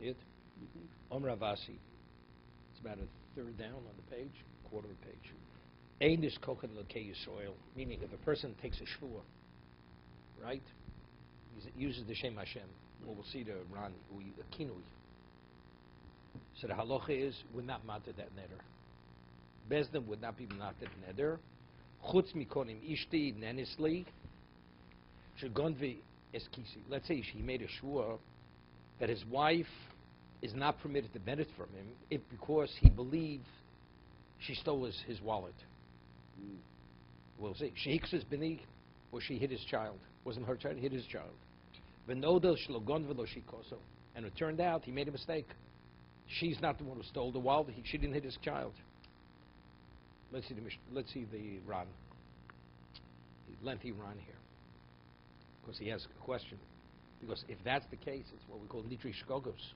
See it? Ravasi. It's about a third down on the page, quarter of a page. Ein is kochen l'kei Yisrael, meaning if a person takes a shvua, right? He uses the Shem Hashem. Well, we'll see the Ran, a kinui. So the halacha is, would not matter that neder. Bezdin would not be matter neder. Chutz mikonim ishti nenisli. Shagonvi eskisi. Let's say he made a shvua that his wife is not permitted to benefit from him because he believed she stole his wallet. We'll see. She hikses bini, or she hit his child. Wasn't her child, he hit his child. V'nodel shlogon v'lo shikoso. And it turned out he made a mistake. She's not the one who stole the wallet. She didn't hit his child. Let's see the Ran. The lengthy Ran here. Because he has a question. Because if that's the case, it's what we call nitri shkogos.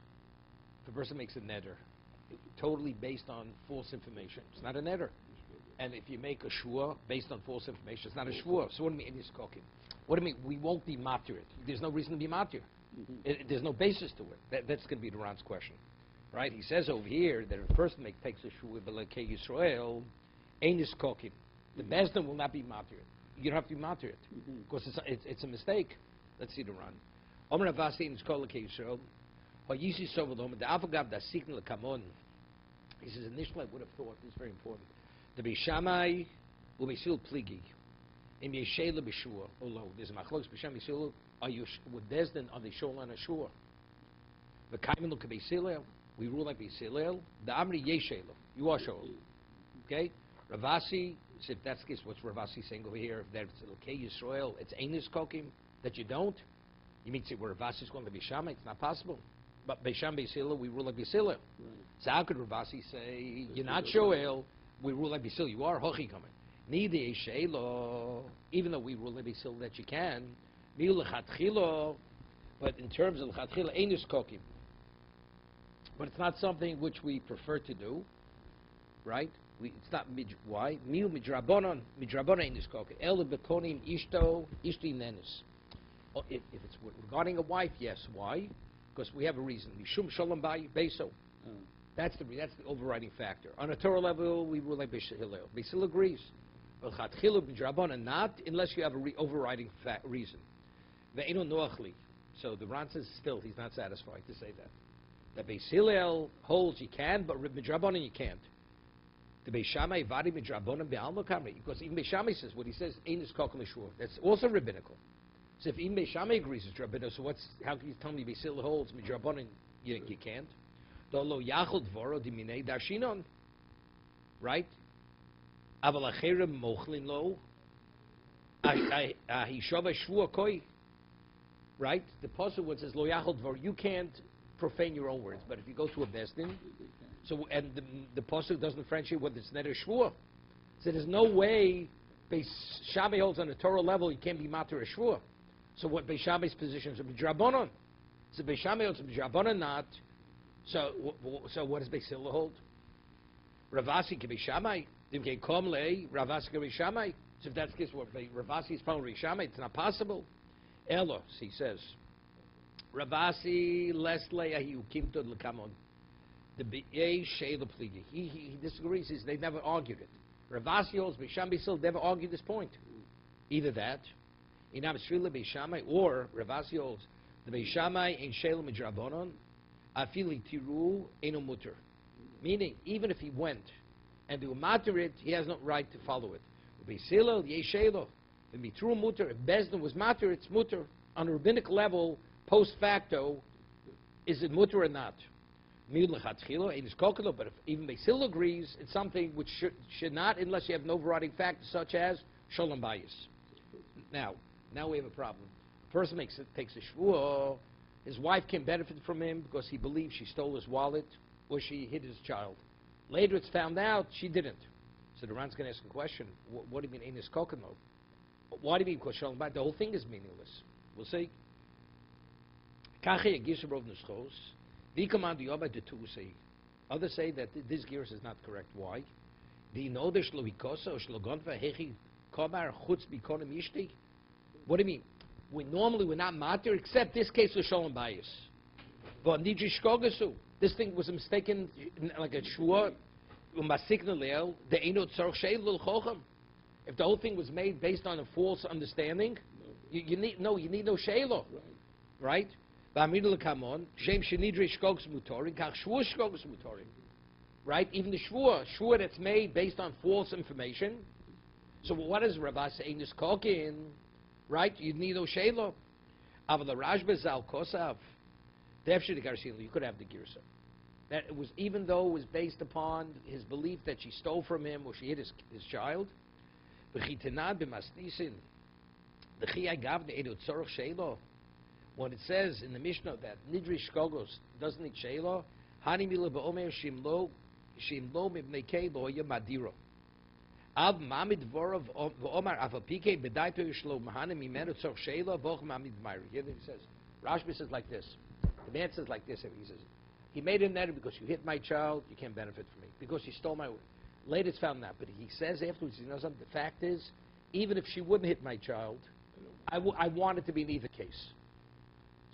If a person makes a neder, totally based on false information, it's not a neder. And if you make a shvua based on false information, it's not a shvua. So what do you mean in kokin? What do you mean we won't be matir? There's no reason to be matir. There's no basis to it. That's going to be the Ran's question. Right? He says over here that if a person takes a shvua b'lekei Yisrael, ein kokin. The bezdin will not be matir. You don't have to be matir because it's a mistake. Let's see the Ran. Omer Avasi in Skol lekei Yisrael. He says, initially I would have thought, this is very important, the Beishamai will be still pligi. In Yeshela Bishua, although there's a machlokes Bisham Yeshua, are you with Bezdin, are they shol on a shua? The Kaiman look at Beisilel, we rule like Beisilel, the Amri Yeshela, you are shol. Okay? Ravasi, so if that's the case, what's Ravasi saying over here? If that's okay, Yisrael, it's Einis Kokim, that you don't? You mean to say where Ravasi is going to Beishamai? It's not possible. But Beisham Beisila, we rule like Beisila. Right. So how could Ravasi say, you're not Shoel, we rule like Beisila, you are Hochi coming. Neither Sheilo, even though we rule like Beisila that you can, but in terms of L'chatchila, Einus Kokim. But it's not something which we prefer to do, right? It's not, why? Miu midrabonon Einus Kokim. El bekonim ishto, ishti nenis. If it's regarding a wife, yes. Why? Because we have a reason. Mishum shalom beso. That's the overriding factor. On a Torah level, we rule like Beis Hillel. Beis Hillel agrees. But chatchilu b'drabana not unless you have a overriding reason. Ve'enu noachli. So the Ran says still he's not satisfied to say that. The Beis Hillel holds you can, but b'drabana you can't. The Beis Shammai vadi b'drabana be'alma kamri. Because even Beis Shammai says what he says ain't is kokel mishur. That's also rabbinical. So if even Beis Shammai agrees it's rabbinical, so how can you tell me Beis Hillel holds midrabanan? You can't. Dolo yachol dvoro diminei darshinon. Right? Aval acherem mochlin lo. Ahishava shvua koi. Right? The pasuk one says lo yachol dvoro. You can't profane your own words, but if you go to a besdin, so and the pasuk doesn't differentiate whether it's net or shvua. So there's no way Beis Shammai holds on a Torah level you can't be matir or shvua. So what Beis Shammai's position is a midrabanan. So Beis Shammai holds a midrabanan not. So what does Beis Hillel hold? Ravasi can be Shammai. Ravasi can be Shammai. So if that's the case, what Ravasi is following Shammai, it's not possible. Elos, he says. Ravasi lesle ahiu kimtod lekamon. The Be'ez Sheila pligi. He disagrees. They never argued it. Ravasi holds Beis Shammai still never argued this point. Either that, Inam Srila Beis Shammai, or Ravasi holds the Beis Shammai in Sheila midrabanon. Afili tiru eno mutter. Meaning, even if he went and do matter it, he has no right to follow it. Beisilo, yeshelo, if mitru mutter, if Bezdin was matter, it's mutter. On a rabbinic level, post facto, is it mutter or not? But if even Beisilo agrees, it's something which should not, unless you have an overriding factor such as shalom bayis. Now we have a problem. A person takes a shvuah. His wife can benefit from him because he believes she stole his wallet or she hit his child. Later it's found out she didn't. So the Ran's going to ask a question. What do you mean in his kokomo? Why do you mean because shalom bayis? The whole thing is meaningless. We'll see. Others say that this gears is not correct. Why? What do you mean? We're not matir, except this case was shalom bayis. This thing was mistaken, like a shua. If the whole thing was made based on a false understanding, you need no shayla, right? Right? Even the shua that's made based on false information. So what is Rabbi saying? This kokin, right? You need no shayla. Aval the Rashba zal kosav. You could have the girsa. That it was, even though it was based upon his belief that she stole from him or she hit his child. When it says in the Mishnah that Nidri Shkogos doesn't need Shelo, Hani Mila Ba'omer Shimlo Mibneke Loya Madiro. Av Mamid Vorov V'Omar Avapike B'Daito Yishlo Mahana Mimenu Tzor Shelo Voch Mamid Mayri. Here he says, Rashba says like this. The man says like this. He says, he made a net because you hit my child, you can't benefit from me. Because you stole my... Later it's found out. But he says afterwards, you know something? The fact is, even if she wouldn't hit my child, I want it to be in either case.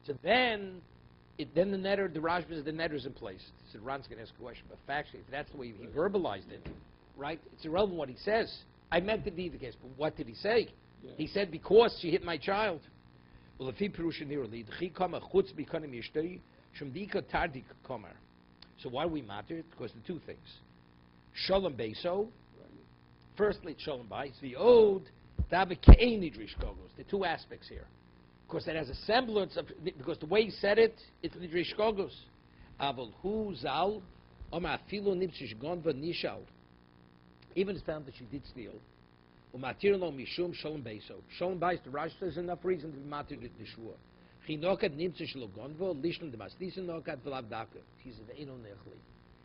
So then the netter, the Rashba says the netter's in place. He said, Ron's going to ask a question. But factually, if that's the way he verbalized it, right, it's irrelevant what he says. I meant it in either case. But what did he say? Yeah. He said, because she hit my child. Well, if he perusha nearly, so why do we matter? Because the two things. Shalom Beiso. Firstly, it's Shalom Bais. The Ode, the two aspects here. Because it has a semblance of, because the way he said it, it's Nidrish Kogos. Aval Hu Zal, Oma Filo Nipsish Gonva Nishal. Even it's found that she did steal. Umatirlo Mishum Shalom Beiso. Shalom Bais, the Rashi says enough reason to be matir the Shua. Chinokat Nipsish Logonvo, Lishlan the Masnisa Nokat Vlavdaka. He says, Eino Nechli.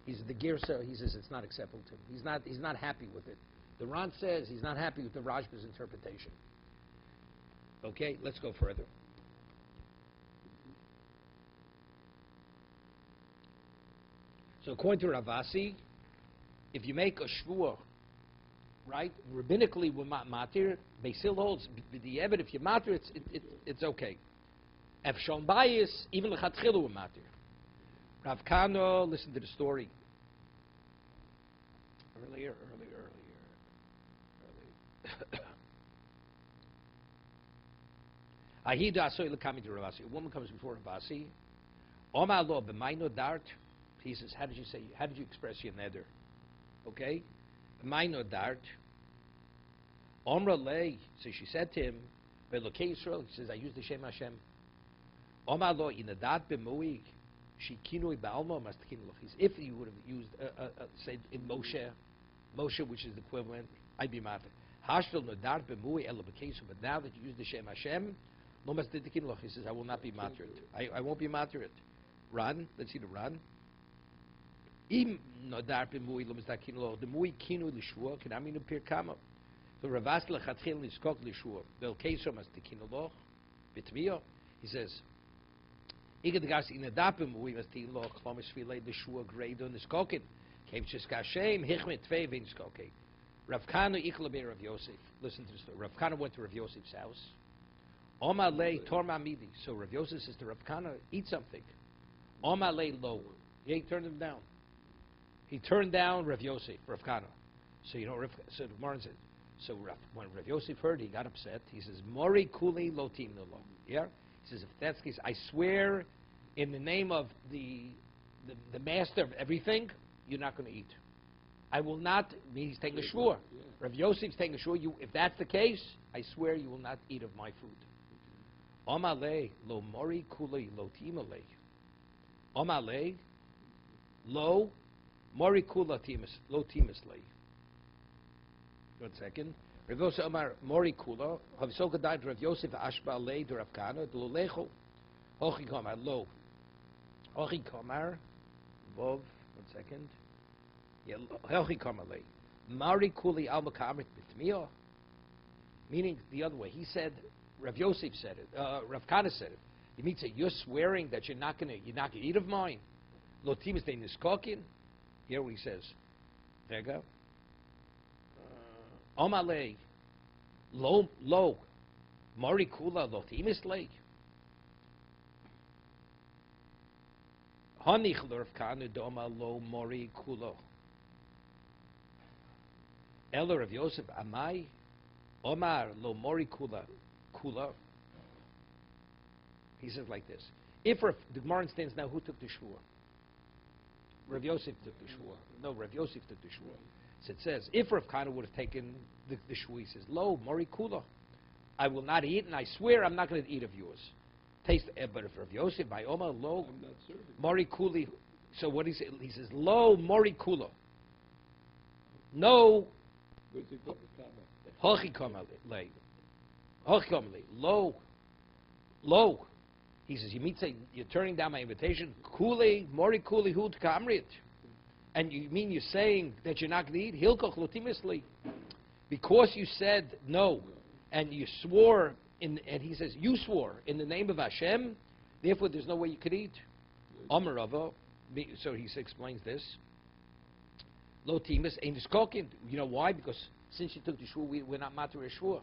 He says, the Girsa, he says, it's not acceptable to him. He's not happy with it. The Ran says he's not happy with the Rashba's interpretation. Okay, let's go further. So according to Ravasi, if you make a shvua, right, rabbinically we're matir, Basil holds, the Evid, if you matir, it's okay. If Shon Bayis, even lechatchilu we're matir. Rav Kano, listen to the story. Earlier. Ahida asoy lekami to Ravasi. A woman comes before Ravasi. Omar lo b'mayno dart. He says, how did you express your neder? Okay? B'mayno dart. Omra lei. So she said to him, Belokei Yisrael. He says, I use the Shem Hashem. Omar lo inadat b'mui. She kinoi ba'alma mastakinu loch. If you would have used, say, in Moshe, which is the equivalent, I'd be matter. Hashvel no dart b'mui ela b'kesu. But now that you use the Shem Hashem, no mastakinu loch. He says, I will not be matter it. I won't be matter it. Run. Let's see the run. Im no dart b'mui lo mastakinu loch. The mui kinoi l'shua can aminu pir kama. So Ravas lechatchil niskok l'shua. Bel kesu mastakinu loch. B'tmiyo. He says, in a dapim we must see law klomish filei the shua grade on the skokin. Came Chiskashem hichmet tvei vin skokin. Rav Kano ikhlabe Rav Yosef. Listen to the story. Rav Kano went to Rav Yosef's house. Oma lei torma midi. So Rav Yosef says to Rav Kano, eat something. Oma lei lo. Yeah, he turned him down. He turned down Rav Yosef, Rav Kano. So you know, so the Gemara said. So when Rav Yosef heard, he got upset. He says, Mori kuli lotim lo. Yeah. He says, if that's the case, I swear in the name of the master of everything, you're not going to eat. I will not, he's taking a shvur. Rav Yosef's taking a shvur. If that's the case, I swear you will not eat of my food. Omale lo mori kuli lo timale. Omale lo mori kula lo timisle. 1 second. Rav Yosef Omar Mori Kula, Havsoka died Rav Yosef Ashba Le de Rav Kana, de Lolecho, Hochi Komar Lo. Hochi Komar, Vov, 1 second. Yeah, Hochi Komar Le. Mari Kuli Al Makamrit Bitmio. Meaning the other way. He said, Rav Yosef said it, Rav Kana said it. You mean to say, you're swearing that you're not gonna eat of mine? Lo Timis de Niskokin. Here what he says. There you go. Omale, lo, Mori Kula, lo timis lake. Hanich l'Rav Kahana doma lo mori kulo. Elo Rav Yosef amai omar lo mori kula. He says like this. If the Gemara understands now who took the shvua. Rav Yosef took the shvua. No, Rav Yosef took the shvua. So it says, if Rav Kahana would have taken the shvua, he says, lo, mori kula. I will not eat, and I swear I'm not going to eat of yours. Taste, but if Rav Yosef, by Omar, lo, mori kuli. So what he says, lo, mori kula. No, hochi kamale. Lo. He says, you're turning down my invitation. Kuli, mori kuli, hud kamrit. And you mean you're saying that you're not going to eat? Hilkoch lotimisli. Because you said no, and you swore, and he says, you swore in the name of Hashem, therefore there's no way you could eat. Amar Rava, so he explains this. Lotimis, ain't skokin. You know why? Because since you took the shvur, we're not matir shvur.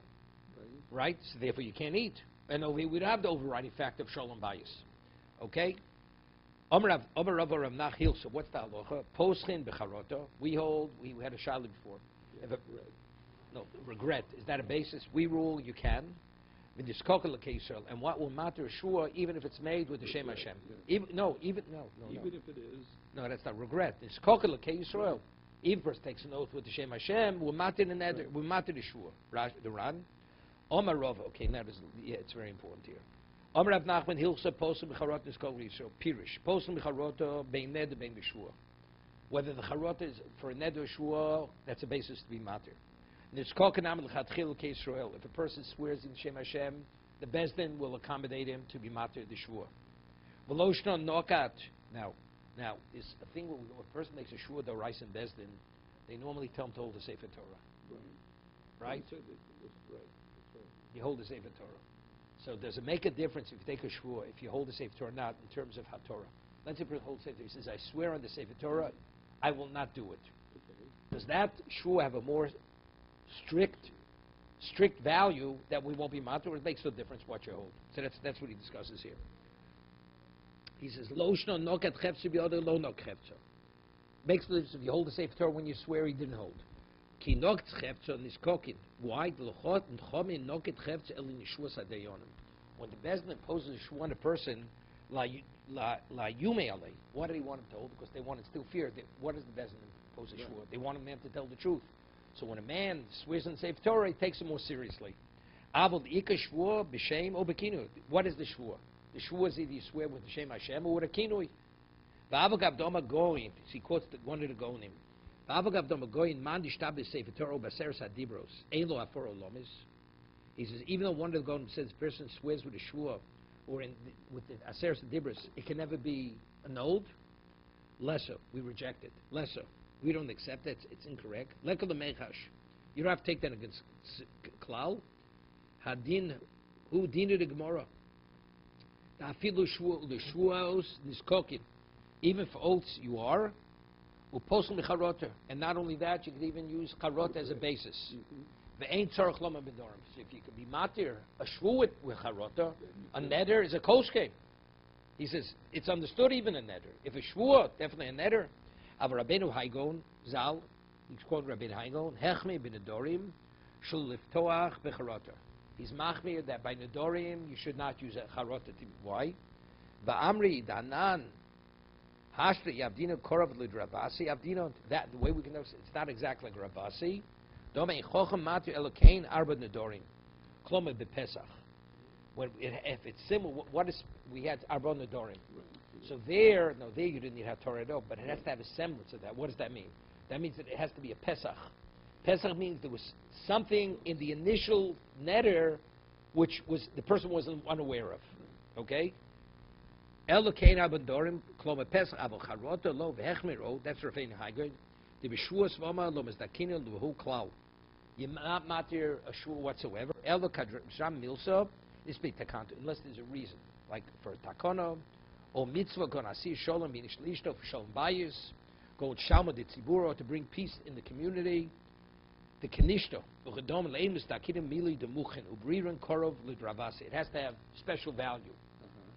Right? So therefore you can't eat. And we don't have the overriding fact of shalom bayis. Okay? Amar Rava Rav Nachil. So what's the halacha? Poschin b'charota. We had a shayla before. Yeah, no, regret. Is that a basis? We rule you can. And what will matter shvur even if it's made with the Shem Hashem? Even if it is. No, that's not regret. It's kokel l'kei Yisrael. Even person takes an oath with the Shem Hashem. We'll matter the neder. We'll matter the shvur. The Ran. Omar Rava. Okay, now it's very important here. Omar Rav Nachman Hilsa Posel B'Charot Niskol Yisrael Pirish Posel B'Charot Bein Neder Bein B'Shvur. Whether the Charot is for a neder shvur, that's a basis to be matir. Niskol Kanam L'Chatchil Kei Yisrael. If a person swears in Shem Hashem, the Bezdin will accommodate him to be matir the shvur. V'Loshnon Nokat. Now, is a thing when a person makes a shvur the rice and Bezdin, they normally tell him to hold the Sefer Torah. Right? You hold the Sefer Torah. So does it make a difference if you take a shvur, if you hold the Sefer Torah or not, in terms of HaTorah? Let's say a person holds Sefer Torah. He says, I swear on the Sefer Torah, I will not do it. Does that shvur have a more strict value that we won't be matir, or it makes no difference what you hold? So that's what he discusses here. He says, Lo shno nokat chefza b'yodeh lo nok chefza. Makes no difference if you hold the Sefer Torah when you swear he didn't hold. Ki nokt chefza niskokin. Why? When the Bezdin imposes a shvur on a person, la yume alei, what do they want him to hold? Because they want to still fear. What does the Bezdin impose a shvur? They want a man to tell the truth. So when a man swears in Sefer Torah, he takes it more seriously. Avol ika shvur b'shem or b'kinui. What is the shvur? The shvur is either you swear with the Shem Hashem or with a kinui. V'avol gavdoma goyin. He quotes one of the gonim. He says, even though one of the Gonim says the person swears with a shvur or with the Aseres Dibros, it can never be annulled. Lesser, we reject it. Lesser, we don't accept it. It's incorrect. Lekal mechash, you don't have to take that against Klal. Hadin, who dinu the Gemara? Afilu shvuos niskokin. Even for oaths, you are. And not only that, you could even use charot as a basis. So if you could be matir a shvur with charota, a neder is a koshke. He says it's understood even a neder. If a shvur, definitely a neder. Av Rabbeinu Haigon Zal, he's called Rabbeinu Haigon Hechme bin Nedarim shul liftoach becharota. He's machmir that by Nedarim you should not use a charota. Why? Va'amri danan. Hashta Yavdino Korach Lidrabasi Yavdino. That the way we can know it's not exactly like Rabasi. Domein Chochem Matu Elokein Arba Nedarim. Kloma BePesach. If it's similar, what is we had Arba Nedarim. So there you didn't need to have Torah at all, but it has to have a semblance of that. What does that mean? That means that it has to be a Pesach. Pesach means there was something in the initial neder which was the person wasn't unaware of. Okay. Elokein Abandorim, Kloma Pesach, Avol Charota, Lo Vehechmiro, that's Rafein Haigoid. The Beshua Svama, Lo Mezdakina, Luhu Klau. You're not matir a shvur whatsoever. Elo Kadram Milsa, is be takanto, unless there's a reason, like for takono, or mitzvah gonasi shalom binish lishto for shalom bayis, go shalma de tziburo to bring peace in the community. The kenishto, uchadom leimus dakidim mili demuchen ubriran korov lidravasi. It has to have special value.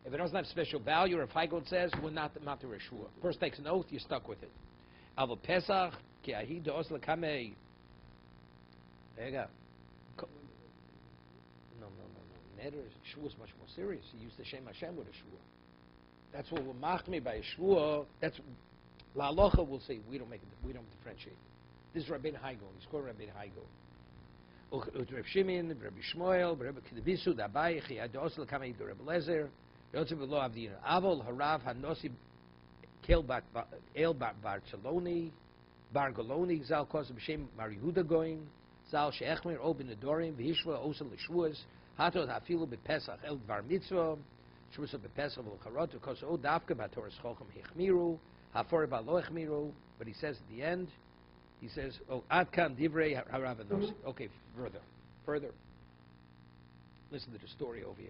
If it doesn't have special value, or if Heigel says, we're not matir a shvua. Person takes an oath, you're stuck with it. Avo Pesach, ki ahi dos lekamei. There you go. No. Neder, shvua is much more serious. He used the Shem Hashem with a shvua. That's what will mach me by a shvua. That's la halacha will say we don't differentiate. This is Rabbeinu Heigel. He's called Rabbeinu Heigel. Reb Shimon, Reb Shmuel, Reb Kedevisu, Dabai, Chiyados lekamei Reb Lezer. Yotzev lo avdina. Avol harav hanosi kel bar Barceloni, Bar Goloni, Zal Kos b'Shem Mar Yehuda Goin, Zal she'echmer oben nedarim v'hishva osel l'shvuas hatot hafilu b'Pesach el Bar Mitzvah shvuas b'Pesach v'lcharot because o dafka b'Torah schochem hichmiru hafor b'lo hichmiru. But he says at the end, he says, "Oh, ad kan divrei harav hanosi." Okay, further. Listen to the story over here.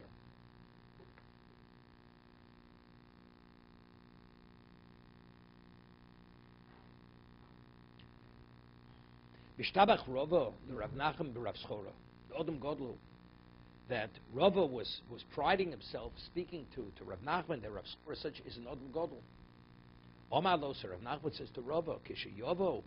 Bishtabach Rava, the Rav Nachum, the Rav Schora, the Odom Godlu, that Rava was priding himself, speaking to Rav Nachman, that Rav Schora such is an Odom Godlu. Omar lo, so Rav Nachman says to Rava, Kishe Yovo,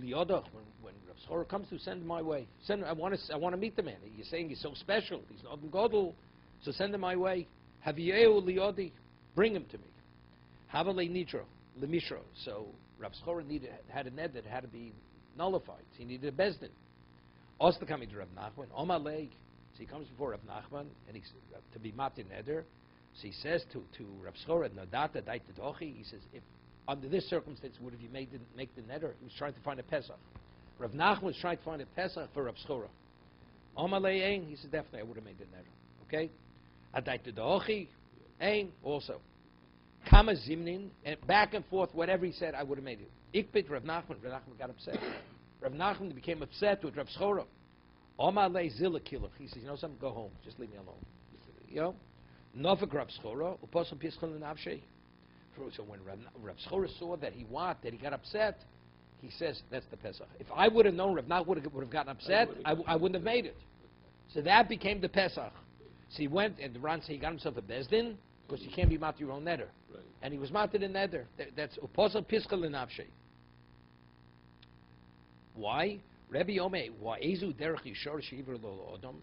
Liodach, when Rav Schora comes to send him my way, I want to meet the man. You're saying he's so special, he's an Odom Godlu, so send him my way. Haviyeu Liodi, bring him to me. Havale Nidro, Lemishro. So Rav Schora had a ned that had to be nullified. So he needed a bezdin. Also coming to Rav Nachman, Omar Leg. So he comes before Rav Nachman and he's to be matin neder. So he says to Rav Schora, Nadata dait dochi. He says, if under this circumstance would have you make the neder? He was trying to find a Pesach. Rav Nachman was trying to find a Pesach for Rav Schora. Omar Le ein. He says definitely I would have made the neder. Okay. Adait dochi ein also. Kama zimnin and back and forth whatever he said I would have made it. Ikbit Rav Nachman got upset. Rav Nachman became upset with Rav Schora. Omar le zila kilach. He says, you know something? Go home. Just leave me alone. You know? Nofik Rav Schora. Uposam pischol nafshei. So when Rav Schora saw that he got upset, he says, that's the Pesach. If I would have known Rav Nachman would have gotten upset, I wouldn't have made it. So that became the Pesach. So he went, and the Ran said he got himself a bezdin, because you can't be mat your own neder. Right. And he was mated in neder. That's uposam pischol nafshei. Why? Rebbe Yomei, wa'ezu derech yishor she'ivur lo odom.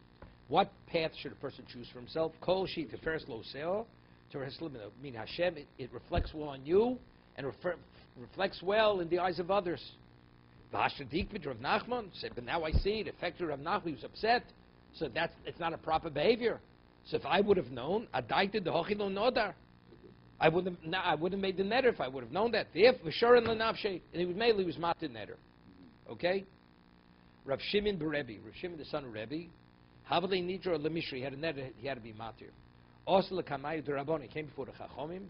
What path should a person choose for himself? Kol she teferes lo seo, mean Hashem, it reflects well on you, and reflects well in the eyes of others. V'hashadikvit Rav Nachman said, but now I see it affected Rav Nachman, he was upset, so it's not a proper behavior. So if I would have known, adaited the hochi lo nodar, I wouldn't have made the neder if I would have known that. If v'shorin l'nafshei, and he was mated neder. Okay? Rav Shimon Berebi, Rav Shimon the son of Rebbe, Havali Nidro Lemishri, he had a net, he had to be matir. Also Kamai Durabon, he came before the Chachomim.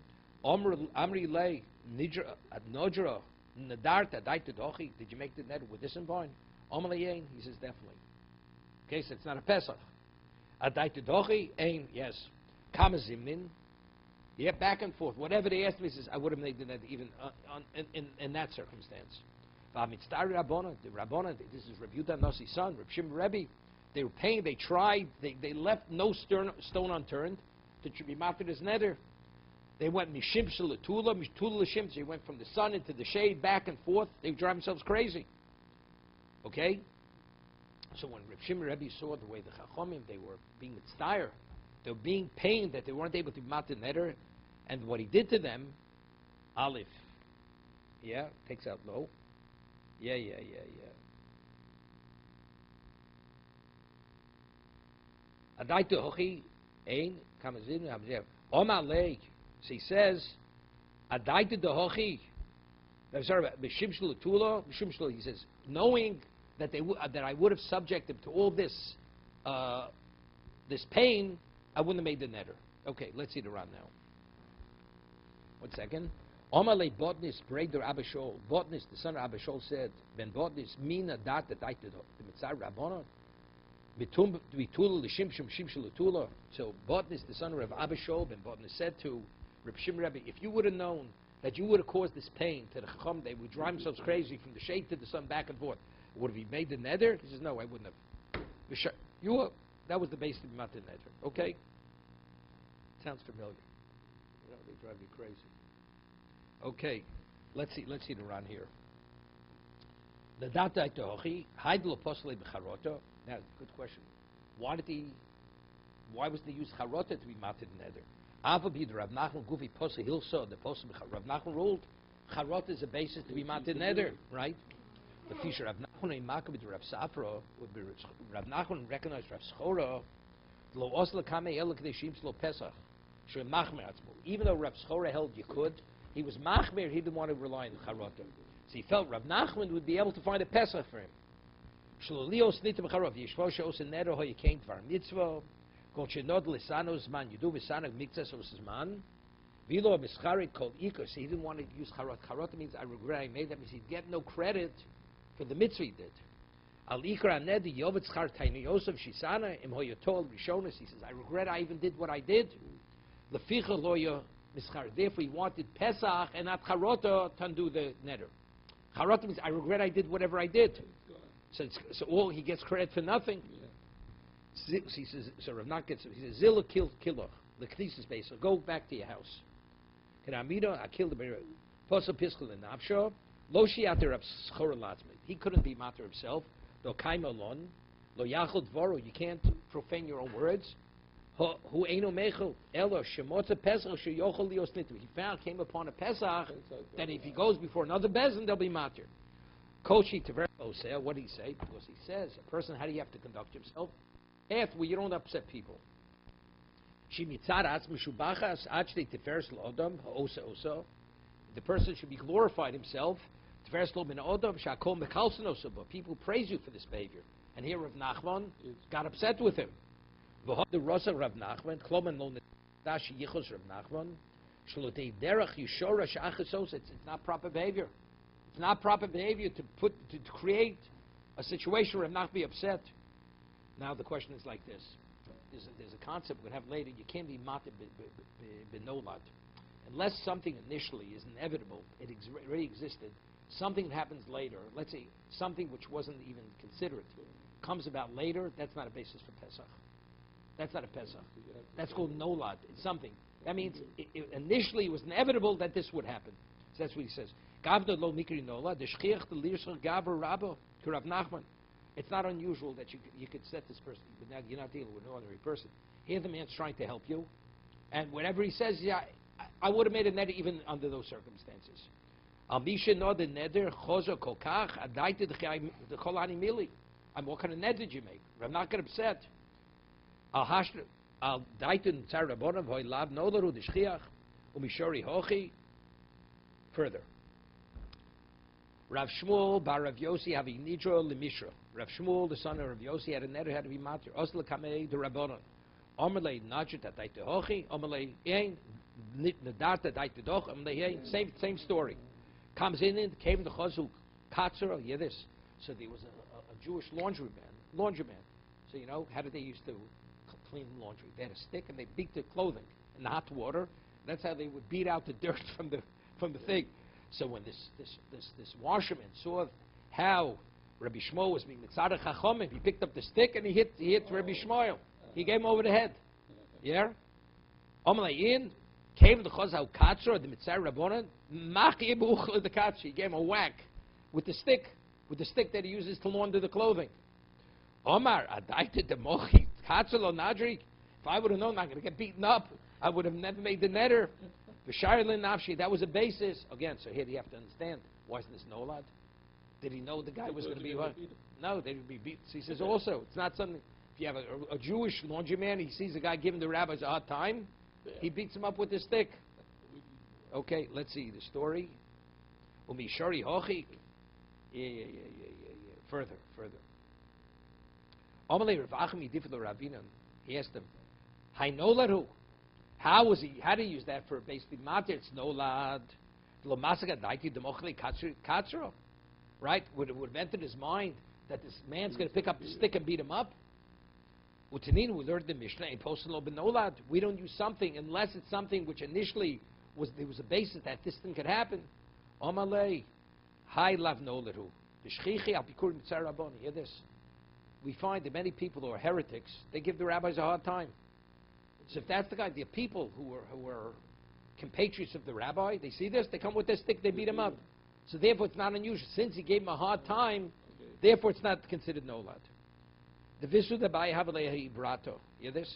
Amri Le Nidro Nodra Nadarta Daita Dochi, did you make the net with this in point? Omalayain, he says definitely. Okay, so it's not a Pesach. Adaita Dochi, Ain, yes. Kamazimnin, yeah, back and forth. Whatever they asked me, he says, I would have made the net even in that circumstance. The Rabbana, this is Rabbi Yudah Nasi's son, Rabbi Shimon Rebbe. They were paying, they tried, they left no stone unturned to be matir his neder. They went mishim shalatula, mishtula l'shim, so they went from the sun into the shade, back and forth. They drive themselves crazy. Okay? So when Rabbi Shimon Rebbe saw the way the Chachomim, they were being mitzdayer, they were being pained that they weren't able to be matir neder, and what he did to them, Aleph, yeah, takes out low. Yeah. Adaitu hochi ein kamazin hamzev. Omar leik. So he says, Adaitu dehochi. I'm sorry, b'shim shlu tula. B'shim shlu. He says, knowing that that I would have subjected them to all this this pain, I wouldn't have made the neder. Okay, let's see the Ran now. 1 second. Omale Botnis, Breder Abishol. Botnis, the son of Abishol, said, Ben Botnis, Mina dat the Mitzar Rabbana. Bitula l'shimshim shimshul l'tula. So Botnis, the son of Abishol, Ben Botnis, said to Reb Shimon Rebbe, if you would have known that you would have caused this pain to the Chacham, they would drive themselves crazy from the shade to the sun back and forth. Would have you made the neder? He says, no, I wouldn't have. That was the base of the matin neder. Okay? Sounds familiar. You know, they drive you crazy. Okay, let's see the run here. Now, good question. Why was they use charota to be matir neder? Rav Nachman Gufi Posa Hilsa, the Posa Rav Nachman ruled charota is a basis to be matir neder, right? The future Rav Nachman and Makabid Rav Safra would be Rav Nachman recognized Rav Schora lo osla kame el kedeshim lo pesach shem machmer atzmo. Even though Rav Schora held you could, he was machmer. He didn't want to rely on charota, so he felt Rav Nachman would be able to find a pesach for him. Shlolios nitim charov yishvo sheos neder ho yikein dvar mitzvah kol shenod lisano zman yudu v'sanag mikzas os zman v'ilo mischarit kol ikos. He didn't want to use charot. Charot means I regret I made that. Means he'd get no credit for the mitzvah he did. Al ikra neder yovet schar tayni yosef shisana im hoyotol rishonis. He says I regret I even did what I did. Leficha loya mischar. Therefore he wanted pesach and not charota to undo the neder. Charota means I regret I did whatever I did. So all he gets credit for nothing. Yeah. He says, so Rav Nachman gets. He says, "Zilla killed Kiloch, the Knesset base. So go back to your house." I killed the Posa Piskul and Nafsho. Lo shiater Rav Schora Latzmi. He couldn't be matter himself. Lo kaim alon. Lo yachol dvoro. You can't profane your own words. Hu eino mechel elo shemotza pesach sheyochol lios nitu. He came upon a pesach that if he goes before another bezin, they'll be matter. Koshi Tever Oseh, what did he say? Because he says, a person, how do you have to conduct himself? Where you don't upset people. The person should be glorified himself. People praise you for this behavior. And here Rav Nachman got upset with him. The Rosa Rav Nachman, it's not proper behavior. It's not proper behavior to create a situation where I'm not be upset. Now the question is like this: there's a concept we're going to have later. You can't be matir benolad unless something initially is inevitable. It already existed. Something that happens later, let's say something which wasn't even considered, comes about later. That's not a basis for Pesach. That's not a Pesach. That's called nolad. It's something. That means initially it was inevitable that this would happen. So that's what he says. It's not unusual that you could set this person, but now you're not dealing with an ordinary person. Here the man's trying to help you, and whatever he says, yeah, I would have made a neder even under those circumstances. What kind of neder did you make? I'm not going to upset. Further. Rav Shmuel bar Rav Yossi having nidro lemishra. Rav Shmuel, the son of Rav Yossi, had a neder, had to be matir. Osla kamei the rabbanon. Omerlei najit atayte hochi. Omerlei ein nadata atayte doch. Omerlei ein. Same story. Comes in, came the chazuk katzera. Hear this. So there was a Jewish laundryman. So you know how did they used to clean laundry? They had a stick and they beat their clothing in the hot water. That's how they would beat out the dirt from the thing. So when this washerman saw how Rabbi Shmuel was being mitzadeh chachomim, he picked up the stick and he hit Rabbi Shmuel. He gave him over the head. Yeah. Omalayin came the chazal katzor the mitzadeh rabbanan machie buchel the katzor. He gave him a whack with the stick that he uses to launder the clothing. Omar adaita demochi katzor lo nadri. If I would have known I'm going to get beaten up, I would have never made the neder. That was a basis. Again, so here you have to understand, why isn't this nolad? Did he know the guy was going to be what? No, they would be beat. So he says also, it's not something, if you have a Jewish laundryman, he sees a guy giving the rabbis a hard time, he beats him up with his stick. Okay, let's see the story. Umishari hochi. Yeah. Further. Amalei Rav Achim Yidiflo Rabbinan. He asked him, Hai noladu. How did he use that for basically matir? It's nolad. Right? Would it have entered his mind that this man's going to pick up the stick and beat him up? We learned the Mishnah in Posel Nolad. We don't use something unless it's something which initially there was a basis that this thing could happen. Amalei, Hai lav noladu. Hear this. We find that many people who are heretics, they give the rabbis a hard time. So if that's the guy, the people who are compatriots of the rabbi, they see this, they come with their stick, they beat him up. So therefore it's not unusual. Since he gave him a hard time, therefore it's not considered nolad. The Visu Abaye Havale Brato. You hear this?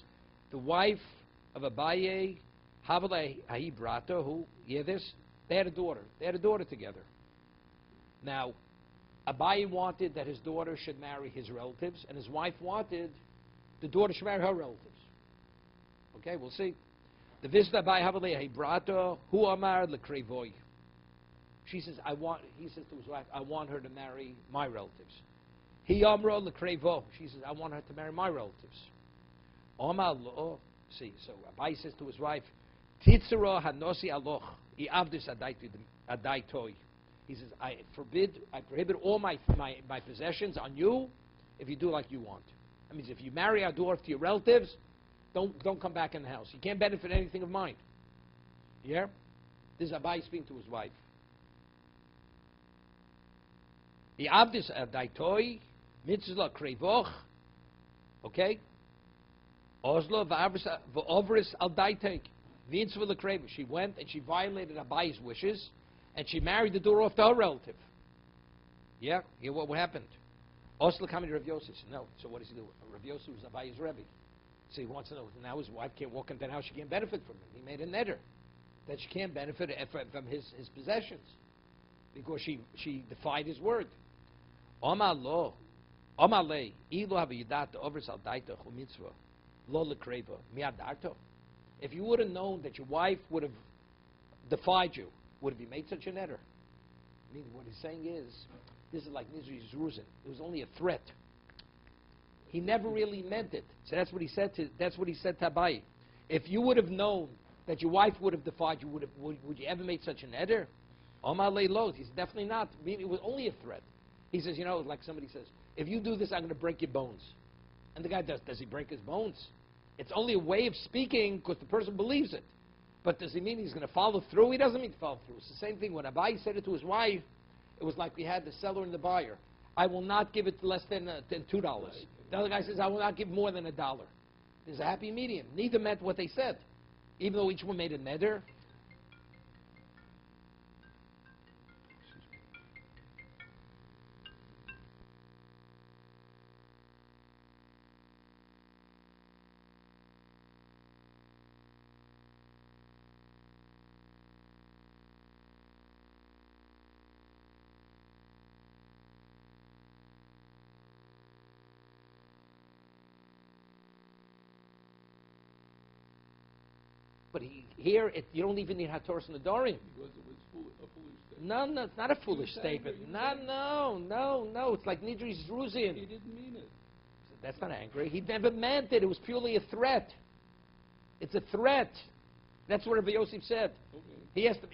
The wife of Abaye Havale Brato, who, you hear this? They had a daughter. They had a daughter together. Now, Abaye wanted that his daughter should marry his relatives, and his wife wanted the daughter should marry her relatives. Okay, we'll see. The Visu Abaye Havale Brato, Hu Amar Lekrevoy. He says to his wife, I want her to marry my relatives. He amro lekrevo. She says, I want her to marry my relatives. Omar lo. See, so Abaye says to his wife, Titzero hanosi aloch iavdus adai toy. He says, I prohibit all my possessions on you if you do like you want. That means if you marry our daughter to your relatives, don't come back in the house. You can't benefit anything of mine. Yeah? This is Abaye speaking to his wife. The Abdis Daitoi, Mitzvah Krevoch, okay? Oslo V'Ovris Al Daitek, Mitzvah Krevoch. She went and she violated Abaye's wishes, and she married the daughter off to her relative. Yeah? Hear what happened? Oslo coming to Rav Yossi. No. So what does he do? Rav Yossi was Abaye's Rebbe. So he wants to know, now his wife can't walk into the house, she can't benefit from him. He made a neder that she can't benefit from his possessions because she defied his word. If you would have known that your wife would have defied you, would have you made such an error? I mean, what he's saying is, this is like Nizri Zruzin. It was only a threat. He never really meant it. So that's what he said to Abaye. If you would have known that your wife would have defied you, would you ever make such an error? He's definitely not. I mean, it was only a threat. He says, like somebody says, if you do this, I'm going to break your bones. And the guy does he break his bones? It's only a way of speaking because the person believes it. But does he mean he's going to follow through? He doesn't mean to follow through. It's the same thing. When Abaye said it to his wife, it was like we had the seller and the buyer. I will not give it less than $2. The other guy says, I will not give more than $1. There's a happy medium. Neither meant what they said. Even though each one made a neder. But here, you don't even need Hatoras Nedarim. Because it was a foolish statement. No, it's not a foolish statement. No. It's like Nidri Zruzin. He didn't mean it. That's not angry. He never meant it. It was purely a threat. It's a threat. That's what Rabbi Yosef said. Okay. He asked him,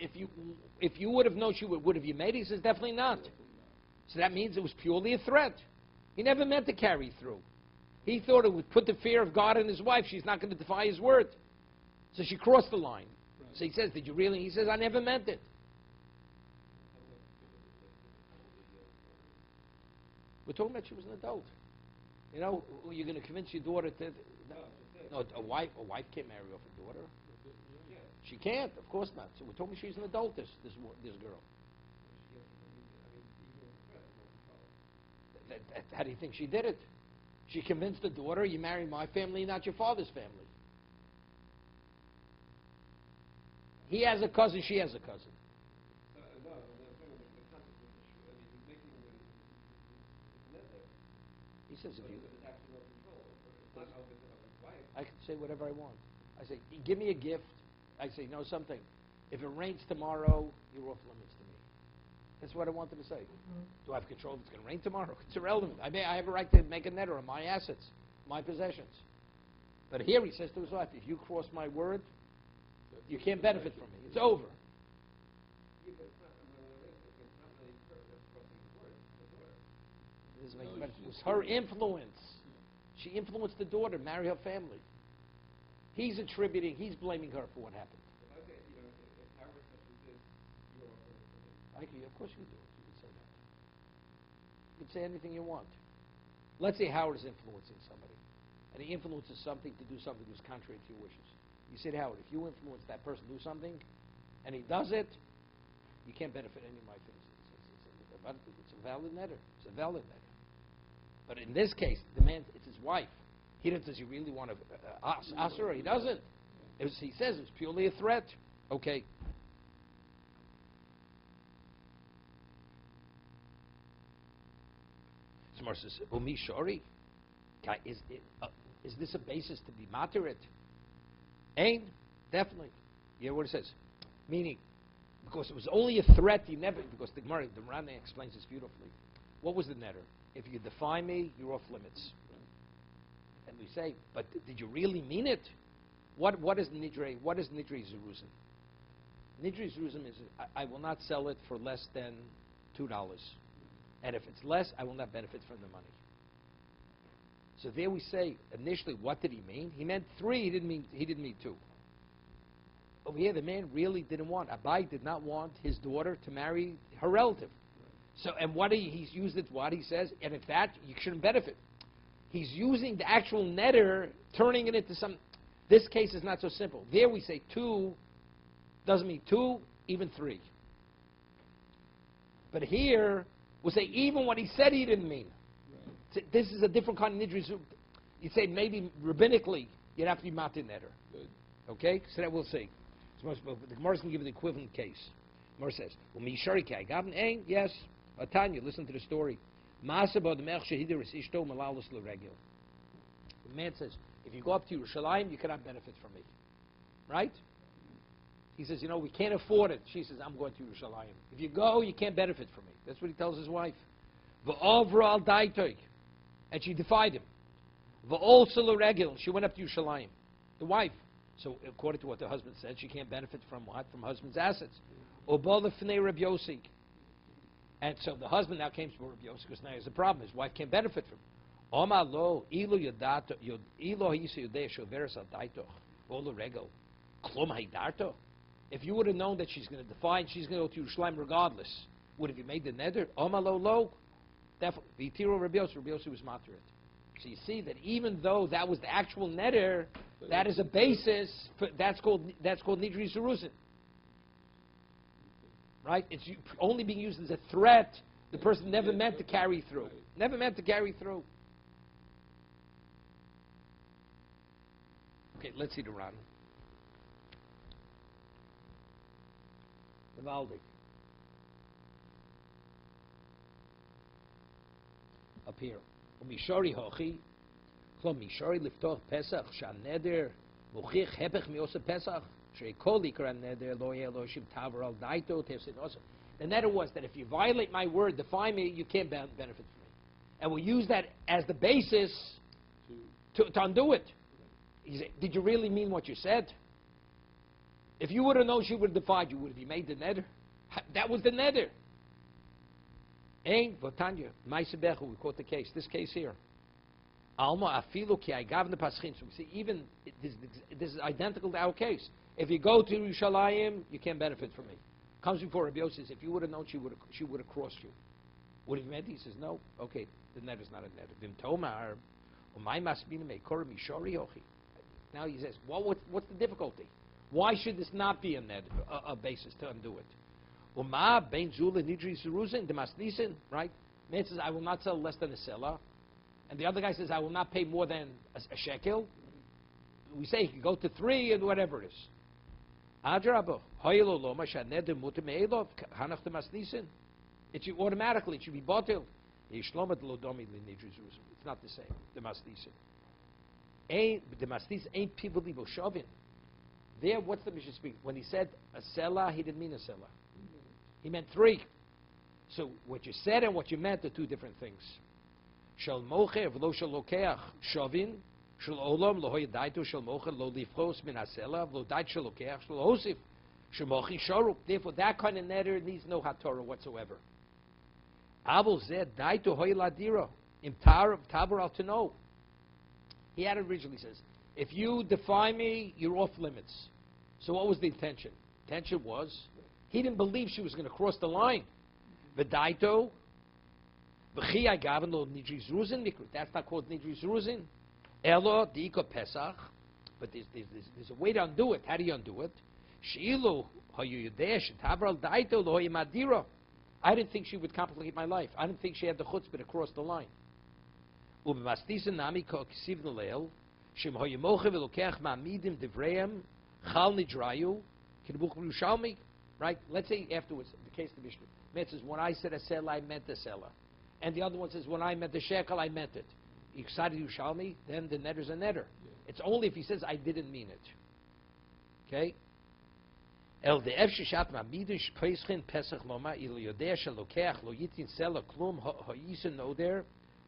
if you would have known she would have you made it? He says, definitely not. So that means it was purely a threat. He never meant to carry through. He thought it would put the fear of God in his wife. She's not going to defy his word. So she crossed the line. Right. So he says, did you really? He says, I never meant it. We're talking about she was an adult. You're going to convince your daughter to... No, a wife can't marry off a daughter. She can't, of course not. So we're talking she's an adult, this girl. How do you think she did it? She convinced the daughter, you marry my family, not your father's family. He has a cousin, she has a cousin. He says, if you... I can say whatever I want. I say, give me a gift. I say, no, something. If it rains tomorrow, you're off limits to me. That's what I wanted to say. Mm-hmm. Do I have control if it's going to rain tomorrow? It's irrelevant. I have a right to make a netter on my assets, my possessions. But here he says to his wife, if you cross my word, you can't benefit from me. It's over. It was her influence. She influenced the daughter, marry her family. He's blaming her for what happened. Of course you do. You can say that. You can say anything you want. Let's say Howard is influencing somebody. and he influences something to do something that's contrary to your wishes. You said, Howard, if you influence that person to do something, and he does it, you can't benefit any of my things. It's a valid netter. It's a valid netter. But in this case, the man, it's his wife. He doesn't, does he really want to ask her? He doesn't. He says it's purely a threat. Okay. Smart says, Umi Shori, is this a basis to be moderate? Ain't? Definitely. You hear what it says? Meaning, because it was only a threat, he never, because the Gemara, the Rana explains this beautifully. What was the netter? If you defy me, you're off limits. And we say, but did you really mean it? What is Nidre? What is Nidre Zeruzim? Nidre Zeruzim is, I will not sell it for less than $2. And if it's less, I will not benefit from the money. So there we say, initially, what did he mean? He meant 3, he didn't mean 2. Over here, the man really didn't want, Abai did not want his daughter to marry her relative. So, and what he's used it, what he says, and in fact, you shouldn't benefit. He's using the actual netter, turning it into some, this case is not so simple. There we say 2, doesn't mean 2, even 3. But here, we'll say even what he said he didn't mean. So this is a different kind of nidri. You'd say maybe rabbinically, you'd have to be matin netter. Okay? So that we'll see. So the Gemara can give the equivalent case. The Gemara says, yes. Tanya, listen to the story. The man says, if you go up to Yerushalayim, you cannot benefit from me. Right? He says, we can't afford it. She says, I'm going to Yerushalayim. If you go, you can't benefit from me. That's what he tells his wife. And she defied him. She went up to Yerushalayim. The wife. So according to what the husband said, she can't benefit from what? From husband's assets. And so the husband now came to Rabbi Yossi because now there's a problem. His wife can't benefit from him. If you would have known that she's going to defy and she's going to go to Yerushalayim regardless, would have you made the neder? Definitely. Rabbi Yossi was moderate. So you see that even though that was the actual neder, that is a basis for, that's called nidri zeruzin. Right? It's only being used as a threat. The person never meant to carry through. Never meant to carry through. Okay, let's see the Ran. The Valdi. Up here. Mishori hochi. Klom mishori liftoch Pesach. Shan neder. Muchich hepech miose Pesach. The netter was that if you violate my word, defy me, you can't benefit from me. And we'll use that as the basis to undo it. He said, did you really mean what you said? If you would have known she would have defied you, would have you made the netter? That was the netter. Ein, Votanya, Maisebechu, we quote the case, this case here. Alma afilu ki agavna paschin. So we see even this is identical to our case. If you go to Yerushalayim, you can't benefit from me. Comes before Rabbi Yossi says, if you would have known, she would have crossed you. Would have meant? He says, no. Okay, the net is not a net. Vim tomar, umay masbina meikor mishori hochi. Now he says, what's the difficulty? Why should this not be a net, a basis to undo it? Uma bein zula nidri zeruzin demasnisin, right? Man says, I will not sell less than a seller. And the other guy says, I will not pay more than a shekel. We say he can go to 3 and whatever it is. It should automatically, it should be batil. It's not the same. The masnis ain't people shovin. There, what's the Mishnah speak? When he said a seller, he didn't mean a seller. He meant 3. So what you said and what you meant are 2 different things. Shal mocher v'lo shal lokeach shovin. Shal olam lo hoyadaitu shal mocher lo lifchos min hasela v'lo dait shal lokeach shal hosif shal mochi sharup. Therefore, that kind of netter needs no hatorah whatsoever. Abel zed daitu hoyladira im tabar al to know. He had originally says, if you defy me, you're off limits. So what was the intention? Intention was he didn't believe she was going to cross the line. V'daito. That's not called nidri zeruzin. Elo diiko Pesach, but there's a way to undo it. How do you undo it? Sheilu hayu yudei shetavral daito lo madira. I didn't think she would complicate my life. I didn't think she had the chutzpah to cross the line. Ubemastisa nami ko kisiv neleil shem hayu moche velokech ma'amidim devreim chal nidrayu k'nebuch Yerushalmi. Right? Let's say afterwards, the case of the Mishnah. Man says, when I said a selah, I meant a selah. And the other one says, when I meant the shekel, I meant it. Excited Yerushalmi, then the netter's a netter. Yeah. It's only if he says, I didn't mean it. Okay? El de efshishat ma'midish peischen pesach loma il yodeh shalokeach lo yitin selah klum ha'yisen oder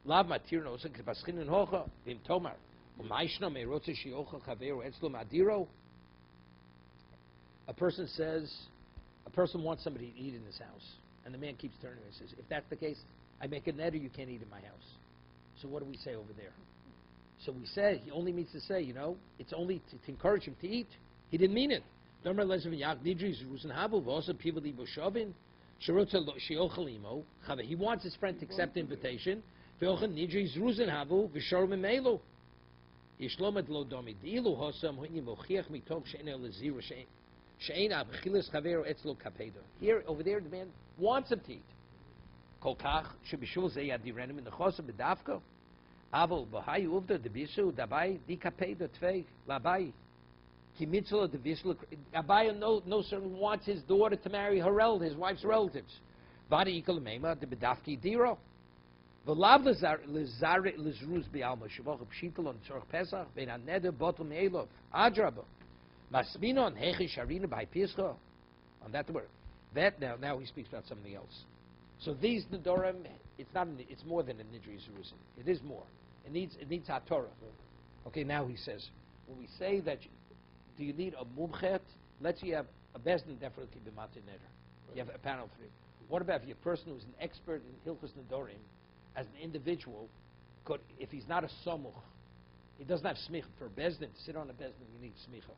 lav matir nosa k'paschinin hocha vim tomar u'maishna me'rotze shiocha chaveru etzlo madiro. A person says, a person wants somebody to eat in his house, and the man keeps turning and says, if that's the case, I make a netter, you can't eat in my house. So what do we say over there? So we say, he only means to say, it's only to encourage him to eat. He didn't mean it. He wants his friend to accept the invitation. Here, over there, the man wants him to eat. Korach shebishul ze yadirenim in the chosa bedavka. Avol b'hayu uvda debisu dabai dikapedo tvei labai. Ki mitzvah devislu. Abai no certain wants his daughter to marry her relative, his wife's relatives. Vadi ikol meima de bedavki diro. V'lav lezare lezruz bialma shavoch pshitel on tzorch pesach vein aneder bottom elov adraba. Masmino on hechi sharina by pischa. On that word. That now he speaks about something else. So these Nedarim, it's more than a Nidri Zeruzim. It is more. It needs HaTorah. Okay, now he says, when we say that, do you need a mumchet? Let's say you have a bezdin definitely b'mati neder. You have a panel for it. What about if you're a person who's an expert in Hilchos Nedarim, as an individual, if he's not a somuch, he doesn't have smicha. For a bezdin, to sit on a bezdin, you need smicha.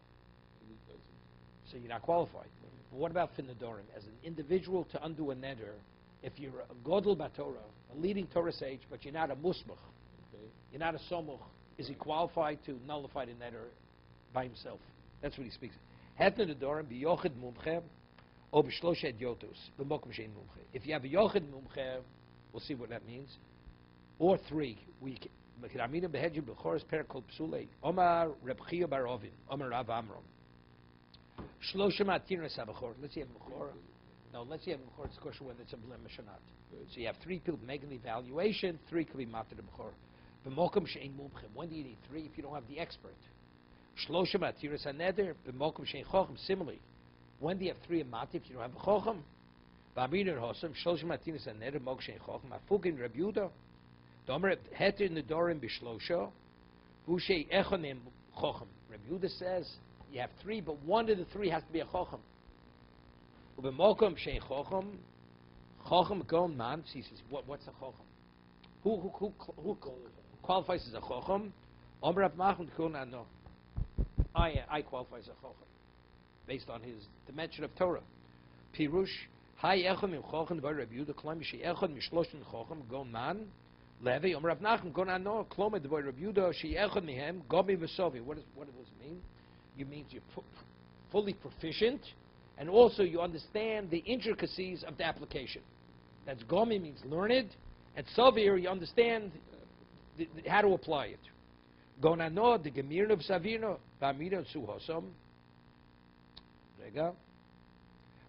So you're not qualified. But what about for Nedarim? As an individual to undo a neder, if you're a Godel Batorah, a leading Torah sage, but you're not a Musmach, you're not a Somuch, is he qualified to nullify the neder by himself? That's what he speaks. Hetna Nedarim biyochid mumche, or b'shloshet yotos, b'mokum shein mumche. If you have a yochid mumche, we'll see what that means. Or three, we can. Amina behedju b'choros perakol psulei. Omar Reb Chia bar Ovin, Omar Rav Amram. Shloshim atirna sabachor. Let's see if b'chor. No, let's see if b'chor it's kosher whether it's a blemish or not. So you have three people making the evaluation. Three could be matir b'chor. B'mokum shein mumche. When do you need three if you don't have the expert? Shloshim atiras haneder. B'mokum shein chochem. Similarly, when do you have three matir if you don't have a chochem? B'amina hosam. Shloshim atiras haneder. B'mokum shein chochem. Afugin Reb Yehuda. Domer heter Nedarim b'shlosha. V'ushei echonim chochem. Reb Yehuda says you have three, but one of the three has to be a chochem. U'b'mokum shein chochem. Chochem gon man. He says, what's a chochem? Who qualifies as a chochem? Omer Rav Nachman kun ano. I qualify as a chochem based on his dimension of Torah. Pirush hay echem im chochem by Reb Yehuda klaim she echem mishloshin chochem gon man. Levi Omer Rav Nachman kun ano klom the boy Reb Yehuda she echem mihem gomi v'sovi. What does it mean? It means you're fully proficient, and also you understand the intricacies of the application. That's gomi means learned, and savir you understand how to apply it. Gonano the gemirno of savino ba'amino suhosom. Rega.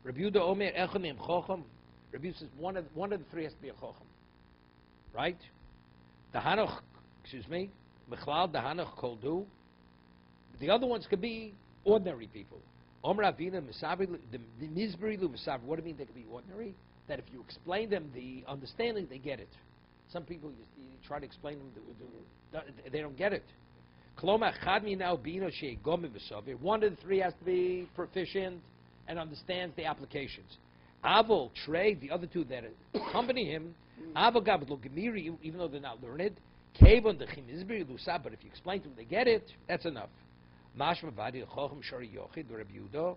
Reb Yehuda Omer echem im chochem. Reb Yehuda says one of the three has to be a chochem, right? The hanoch, mechlal the hanoch koldu. The other ones could be ordinary people. Omer Avina Misabri, the Mizbri Lu Misabri. What do you mean they could be ordinary? That if you explain them the understanding, they get it. Some people, you try to explain them, they don't get it. Kloma Chadmi now Bino Shei Gomi V'Savir. One of the three has to be proficient and understands the applications. Avol Trey, the other two that accompany him, Avol Gablo Gemiri, even though they're not learned. Kevon the Chimizbri Lusab, but if you explain to them, they get it. That's enough. Mashma Vadi Chochem Shari Yochid Reb Yehuda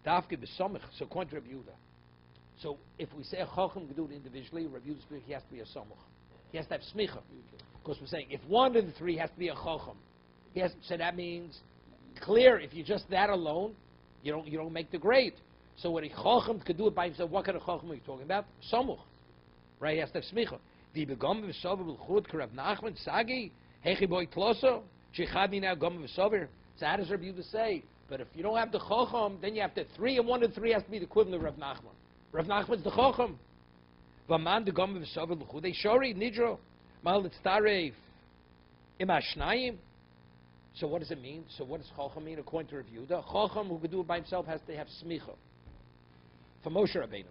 Davke B'Somich. So according to Reb Yehuda. So if we say a Chochem can do it individually, Reb Yehuda he has to be a Somach. He has to have Smicha. Because we're saying if one of the three has to be a Chochem, Yes, so that means clear. If you just that alone, you don't make the grade. So what a chacham could do it by himself. What kind of chacham are you talking about? Samuch, right? He has to have smicha. The begam v'sover l'chut k'Rav Nachman sagi hechi boy kloso shechad mina gam v'sover. So how does Rabbi Yehuda say? But if you don't have the chacham, then you have to 3 and 1 and 3 has to be the equivalent of Rav Nachman. Rav Nachman's the chacham. V'man the gam v'sover l'chut shori nidro mal tztarev imashnayim. So what does it mean? So what does chacham mean according to Rav Yehuda? Chacham who could do it by himself has to have smicha. For Moshe Rabbeinu.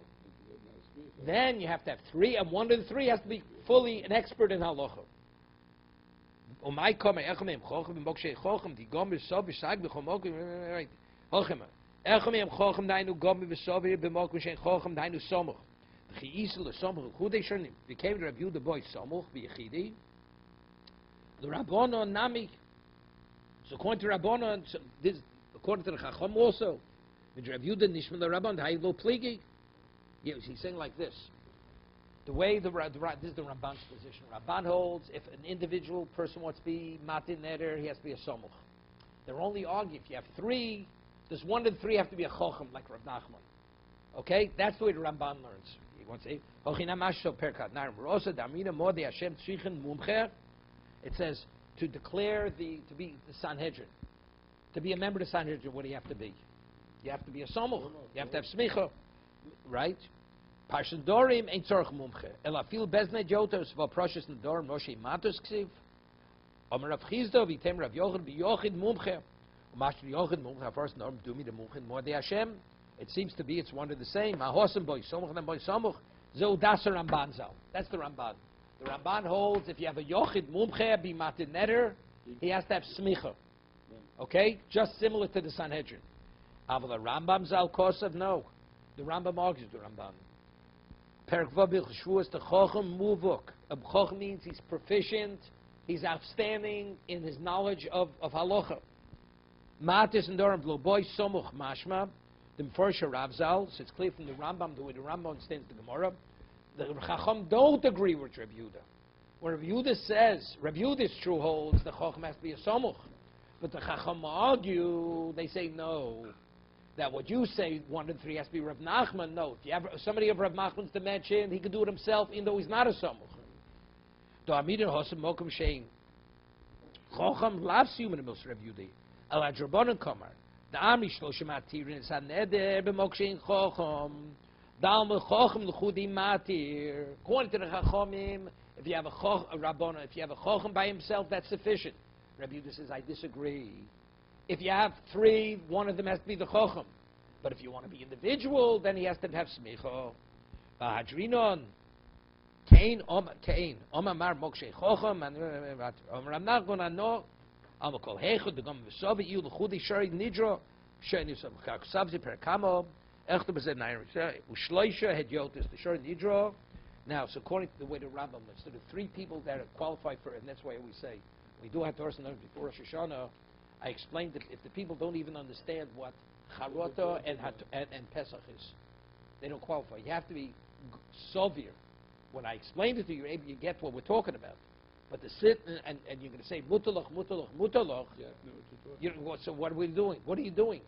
Then you have to have 3, and 1 and 3 has to be fully an expert in halacha. Became the Rav Yehuda boy Samuch b'Yechidi. The Rabbanon Nami. So according to Rabbanon, so this according to the Chacham also, the Rav Yehuda Nishman the Rabban Haylo Pligi. Yes, he's saying like this. The way this is the Ramban's position. Ramban holds if an individual person wants to be matin neder, he has to be a Samuch. They're only arguing if you have 3, does 1 and 3 have to be a Chacham like Rav Nachman? Okay, that's the way the Ramban learns. He wants to say, it says to declare to be the Sanhedrin, to be a member of the Sanhedrin. What do you have to be? You have to be a Samuch. You have to have smicha, right? Parshas Dorim ain't tzorch mumche. Elafil bezne jotos va parshas Dorim Moshe matos ksiv. Amar Rav Chizda v'tem Rav Yochid b'Yochid mumche. U'mashter Yochid mumche first Dorim dumi de mumche Mordei Hashem. It seems to be it's one of the same. Ahosem boy Samuch and boy Samuch. Zo das Ramban zal. That's the Ramban. The Ramban holds if you have a Yochid mumche be matin neder, he has to have smicha. Okay, just similar to the Sanhedrin. Aval the Rambam zal kosav no. The Rambam argues the Ramban. Perak Vabil Chshvuas the Chacham Muvuk. A Chacham means he's proficient, he's outstanding in his knowledge of halacha. Matis and Dorim Bloboy Somuch Mashma. The Meforsha Rav Zal. So it's clear from the Rambam the way the Rambam understands the Gemara. The Chacham don't agree with Rabbi Yehuda. When Rabbi Yehuda says Rabbi Yehuda's true holds the Chacham has to be a Somuch, but the Chacham argue. They say no. That what you say 1 and 3 has to be Rav Nachman. No, if you have somebody of Rav Nachman's dimension, he could do it himself, even though he's not a Samuch. Do Amidin Hosam Mokum Shein Chocham Lavs Human Mils Rav Yudi Al Adrabonon Kamar the Ami Shloshim Atirin Saneder B'Mokshein Chocham Dalma Chocham L'Chudi Matir. According to the Chachamim, if you have a Rabbana, if you have a Chocham by himself, that's sufficient. Rabbi Yehuda says, I disagree. If you have 3, 1 of them has to be the Chacham. But if you want to be individual, then he has to have Smicha. Bahadrinon. Kain, Omar Mokshe Chacham, and Ram Nachman, Ano, Amakol Hechud, the Gom Vesovi, Il, Chudi, Shari, Nidro, Shani, Sabzi, Perkamo, Echtu Bezed Nair, Ushloisha, Hediotis, the Shari, Nidro. Now, so according to the way the Rambam lists, so the 3 people that are qualified for it, and that's why we say, we do have to Torah before Rosh Hashanah. I explained that if the people don't even understand what Charota and Pesach is, they don't qualify. You have to be Sovir. When I explained it to you, you get what we're talking about. But to sit and you're going to say Mutalach, so what are we doing? What are you doing?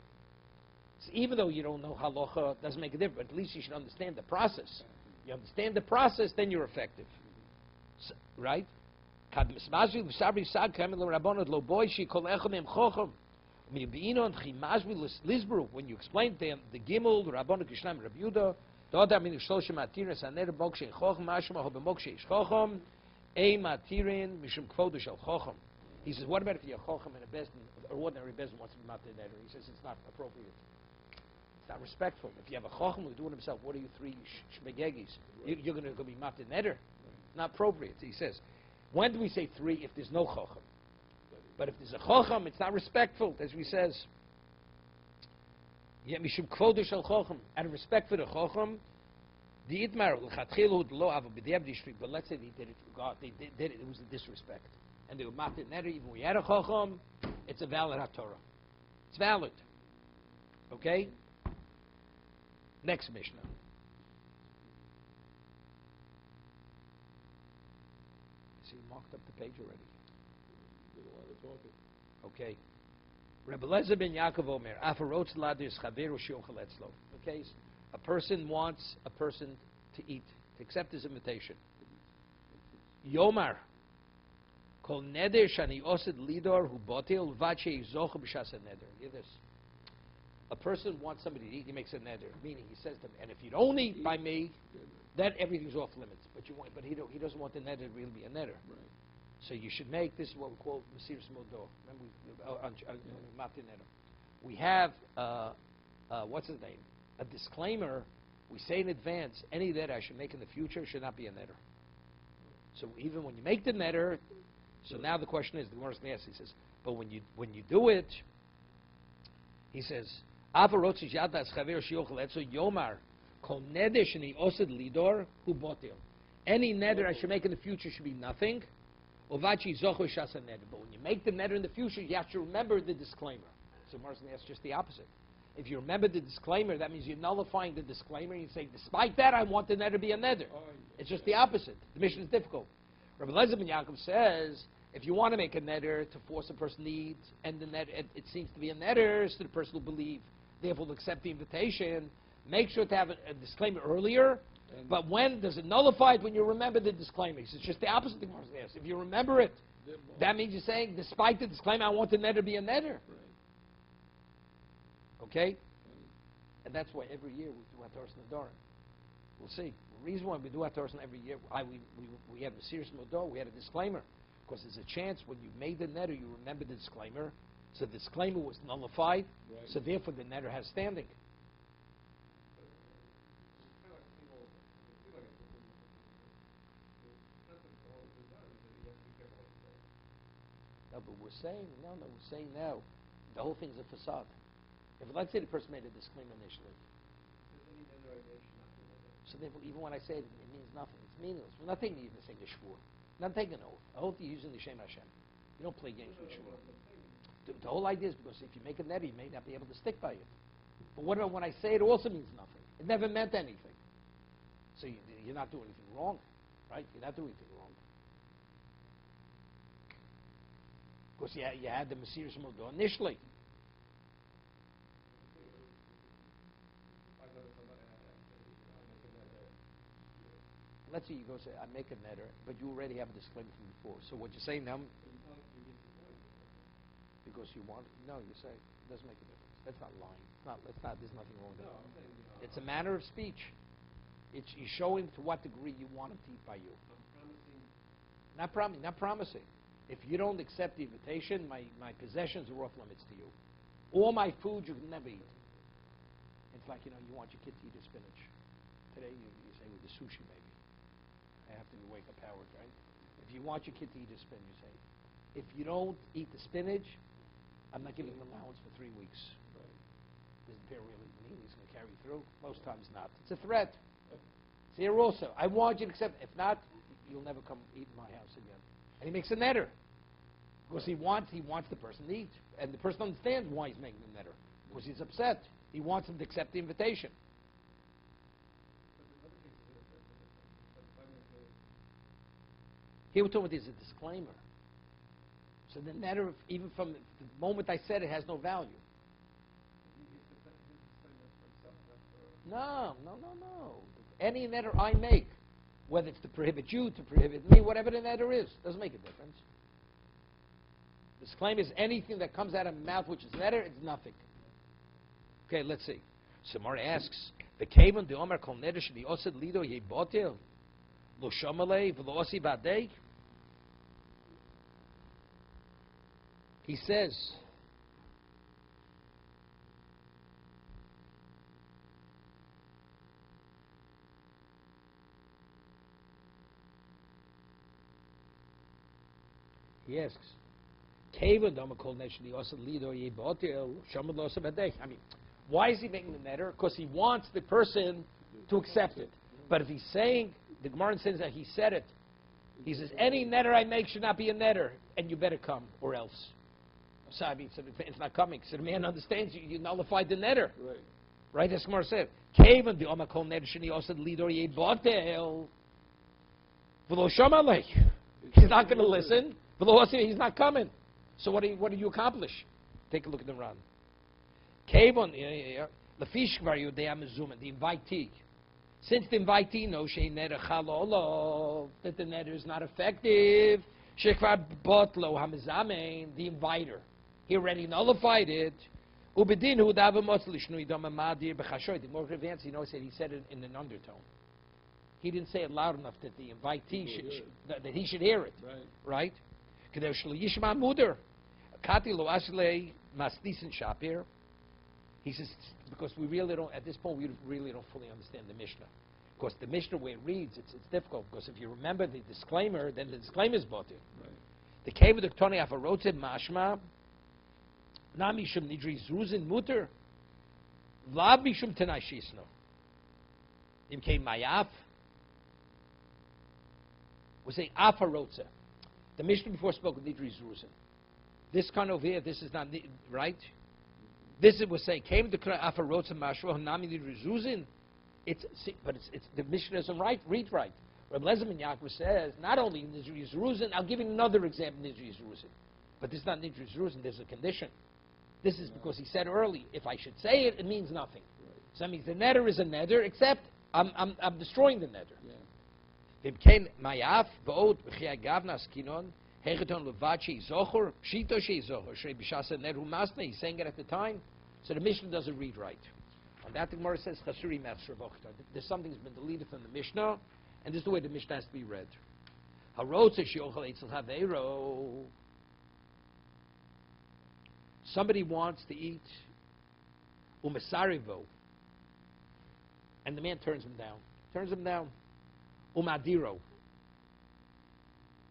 So even though you don't know halacha, doesn't make a difference. But at least you should understand the process. You understand the process, then you're effective, right? When you explain to them the Gimel, the Rabbanu Kishlam, Rabbi Yehuda, he says, what about if you're a Chochem and a Bezdin, or ordinary Bezdin wants to be Matin Neder? He says it's not appropriate. It's not respectful. If you have a Chochem who's doing himself, what are you 3 Shmegegis? You're going to go be Matin Neder? Not appropriate. He says, when do we say 3 if there's no Chacham? But if there's a Chacham, it's not respectful, as we says. Yet mishum kvodu shel Chacham, out of respect for the Chacham, the Itmar l'chatchilu lo avo b'diavad dishrik. But let's say they did it for God. They did it. It was a disrespect, and they were matin neder. Even we had a Chacham, it's a valid HaTorah. It's valid. Okay. Next Mishnah. See, marked up the page already. Did a lot of talking. Okay. Rebbe Lezer ben Yaakov Omer, Afarotz Ladis Chaveru Shiochel Etzlo. Okay, a person wants a person to eat, to accept his invitation. Yomar, Kol Neder Shani Osid Lidor Hu Botil Vache Zoch B'Shas Neder. Hear this. A person wants somebody to eat, he makes a neder, meaning he says to them, and if you don't eat by me, then everything's off limits. But he doesn't want the neder to really be a neder. Right. So you should make, this is what we call Mesiras Modo. Remember, Mati Neder. We have, what's his name? A disclaimer. We say in advance, any neder I should make in the future should not be a neder. So even when you make the neder, so now the question is, the Gemara asks, he says, but when you do it, he says, Yomar, Kol Neder Sheni Osed Lidor Hu Botil. Any neder I should make in the future should be nothing. But when you make the neder in the future, you have to remember the disclaimer. So Martin asks just the opposite. If you remember the disclaimer, that means you're nullifying the disclaimer. And you say, despite that, I want the neder to be a neder. It's just the opposite. The mission is difficult. Rabbi Lezer ben Yaakov says, if you want to make a neder to force a person to eat, and the neder, it seems to be a neder, so the person will believe, therefore will accept the invitation, make sure to have a disclaimer earlier. But when does it nullify it? When you remember the disclaimer. It's just the opposite thing Martin asks. If you remember it, that means you're saying, despite the disclaimer, I want the neder to be a neder. Okay? And that's why every year we do Hataras Nedarim. We'll see. The reason why we do Hataras every year, we have a serious Modo, we had a disclaimer. Because there's a chance when you made the neder, you remember the disclaimer. So the disclaimer was nullified. Right. So therefore the neder has standing. No, but we're saying now, the whole thing is a facade. If let's say the person made a disclaimer initially, so therefore even when I say it, it means nothing. It's meaningless. We're not taking even saying the shvur. Not taking an oath. A oath you're using the Shem Hashem. You don't play games with shvur. The whole idea is because if you make a neder, you may not be able to stick by it. But when I say it, also means nothing. It never meant anything. So you're not doing anything wrong, right? You're not doing anything wrong. Because you had the Mesiras Modo initially. Let's say you go say, I make a neder, but you already have a disclaimer from before. So what you're saying now, because you want, no, you say, it doesn't make a difference. That's not lying. There's nothing wrong with it. It's a manner of speech. You're showing to what degree you want him to eat by you. Not promising. If you don't accept the invitation, my possessions are off limits to you. All my food you can never eat. It's like, you want your kid to eat a spinach. Today you say with the sushi maybe. I have to be wake up Howard, right? If you want your kid to eat a spinach, you say, if you don't eat the spinach, I'm not giving him allowance for 3 weeks. Right. Does the parent really mean he's going to carry through? Most times not. It's a threat. It's here also. I want you to accept. If not, you'll never come eat in my house again. And he makes a neder. Because he wants the person to eat. And the person understands why he's making the neder. Because he's upset. He wants him to accept the invitation. Here we're talking about there's a disclaimer. So the neder, even from the moment I said it, has no value. No. Any neder I make, whether it's to prohibit you, to prohibit me, whatever the neder is, doesn't make a difference. Disclaimer is anything that comes out of my mouth which is neder, it's nothing. Okay, let's see. Samar asks, the kavan de Omar kol neder sheli osed lido yebotel lo shomalei v'lo osi badei. He says, he asks, I mean, why is he making the neder? Because he wants the person to accept it. But if he's saying, the Gemara says that he said it, he says, any neder I make should not be a neder, and you better come, or else. So, I mean, so it's not coming. So the man understands you nullified the neder. Right. Right, as Gemara said. He's not going to listen. He's not coming. So what did you accomplish? Take a look at the Ran. Kevon, the invitee. Since the invitee knows that the neder is not effective, the inviter, he already nullified it. The more advanced, he said it in an undertone. He didn't say it loud enough that the invitee that he should hear it. Right? He says, because we really don't, at this point, we really don't fully understand the Mishnah. Of course, the Mishnah, where it reads, it's difficult, because if you remember the disclaimer, then the disclaimer is botir. The cave of the Ktoni Afarotze Mashma, Na Mishum Nidri Zruzin Mutter, Lav Mishum Tenai Shisno. Im came Mayaf, we say Afarotze. The Mishnah before spoke of Nidri Zruzin. This kind over here, this is not, right? This it was saying, came to Afarotze Mashma, Nami Nidri Zruzin. It's the Mishnah doesn't read right. Rabbi Lezer Yaakov says, not only in Nidri Zruzin, I'll give you another example in Nidri Zruzin. But this is not Nidri Zruzin, there's a condition. This is because he said early, if I should say it, it means nothing. So that means the neder is a neder, except I'm destroying the neder. He's saying it at the time, so the Mishnah doesn't read right. On that, the Gemara says, there's something that's been deleted from the Mishnah, and this is the way the Mishnah has to be read. Somebody wants to eat umasarivo, and the man turns him down. Umadiro.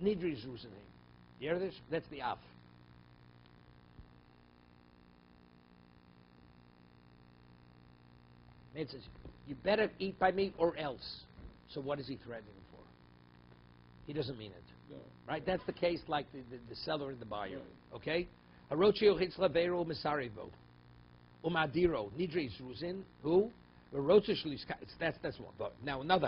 Nidri Zruzanim. You hear this? That's the af. Man says, you better eat by me or else. So what is he threatening him for? He doesn't mean it. No. Right? That's the case like the seller and the buyer. Okay? Harochio hitzlavero misarivo. Umadiro. Nidri Zruzin. Who? That's one. But now another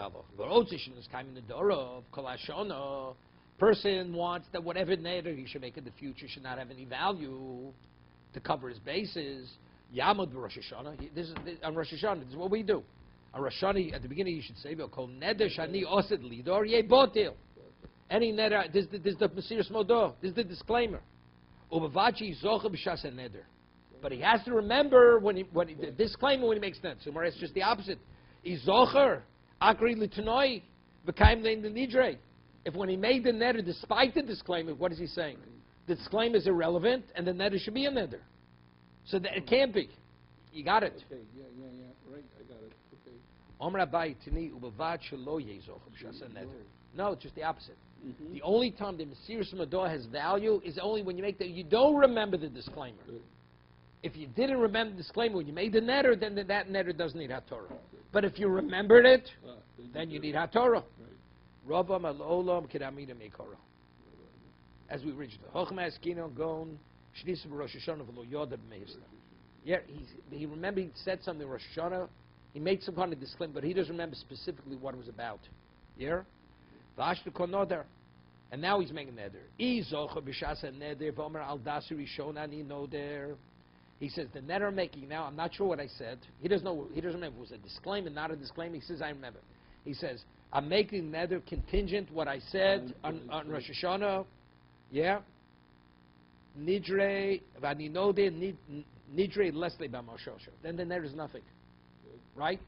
halach. Person wants that whatever neder he should make in the future should not have any value to cover his bases. Yamud Rosh Hashanah. On Rosh Hashanah, this is what we do. On Rosh Hashanah, at the beginning, you should say, "Kol neder shani osid lidor ye botil." Any neder. This is the Mesiras Modah. This is the disclaimer. Ubavachi zocha b'shas neder. But he has to remember the disclaimer when he makes neder. So it's just the opposite. Izocher akri litanoi v'kaim lein the nidre. If when he made the neder, despite the disclaimer, what is he saying? The disclaimer is irrelevant, and the neder should be a neder. So that it can't be. You got it. Okay, yeah, right, I got it. Okay. Omar Abai tini ubavad shelo yezoch b'shas neder. No, it's just the opposite. Mm-hmm. The only time the Mesiras Modah has value is only when you make you don't remember the disclaimer. Good. If you didn't remember the disclaimer when you made the neder, then that neder doesn't need HaTorah. But if you remembered it, then you need HaTorah. Ravam al-olam kedamida meikora. As we reached the Chochmah Eskino Gon Shnis Rosh Hashanah v'lo Yoda b'meisna. Yeah, he remembered he said something in Rosh Hashanah. He made some kind of disclaimer, but he doesn't remember specifically what it was about. Yeah? V'ashtu konoder. And now he's making neder. Izocha b'shasa neder v'omer al dasu rishon ani noder. He says, the neder I'm making now, I'm not sure what I said. He doesn't remember if it was a disclaimer, not a disclaimer. He says, I remember. He says, I'm making neder contingent what I said on Rosh Hashanah. Yeah? Nidre, v'ani node, nidre lesle b'mashosho. Then the neder is nothing. Right?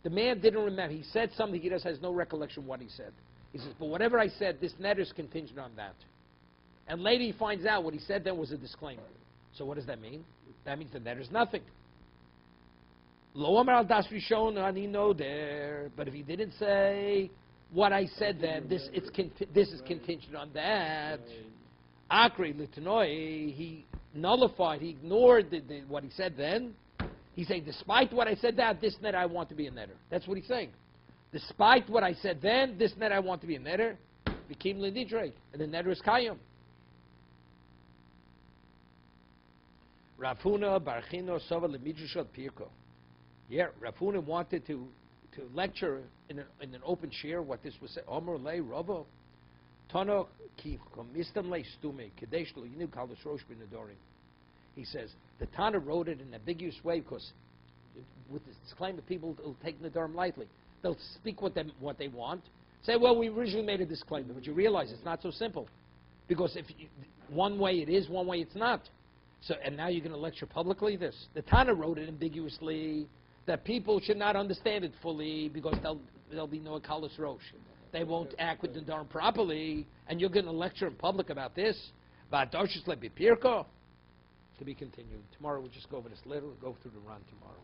The man didn't remember. He said something, he just has no recollection what he said. He says, but whatever I said, this neder is contingent on that. And later he finds out what he said then was a disclaimer. So what does that mean? That means that there is nothing. Lo amar al das rishon ani know there. But if he didn't say what I said then, this is contingent on that. Akri litanoi, he nullified, he ignored what he said then. He's saying, despite what I said that, this net I want to be a netter. That's what he's saying. Despite what I said then, this net I want to be a netter. Became l'nidrei, and the netter is kayim. Rav Huna Barchino Sova Lemidrashot Pirko. Yeah, Rav Huna wanted to lecture in an open shir what this was. Omer lei Ravo. Tono ki mistam le stume kadesh lo yinu kalos rosh b'nedarim. He says the Tana wrote it in an ambiguous way because with this disclaimer, people will take nedarim lightly. They'll speak what they want. Say, well, we originally made a disclaimer, but you realize it's not so simple, because if you, one way it is, one way it's not. So, and now you're going to lecture publicly this. The Tana wrote it ambiguously that people should not understand it fully because there'll be no kalos rosh. They won't act with nedarim properly, and you're going to lecture in public about this. To be continued. Tomorrow we'll just go over this little, go through the run tomorrow.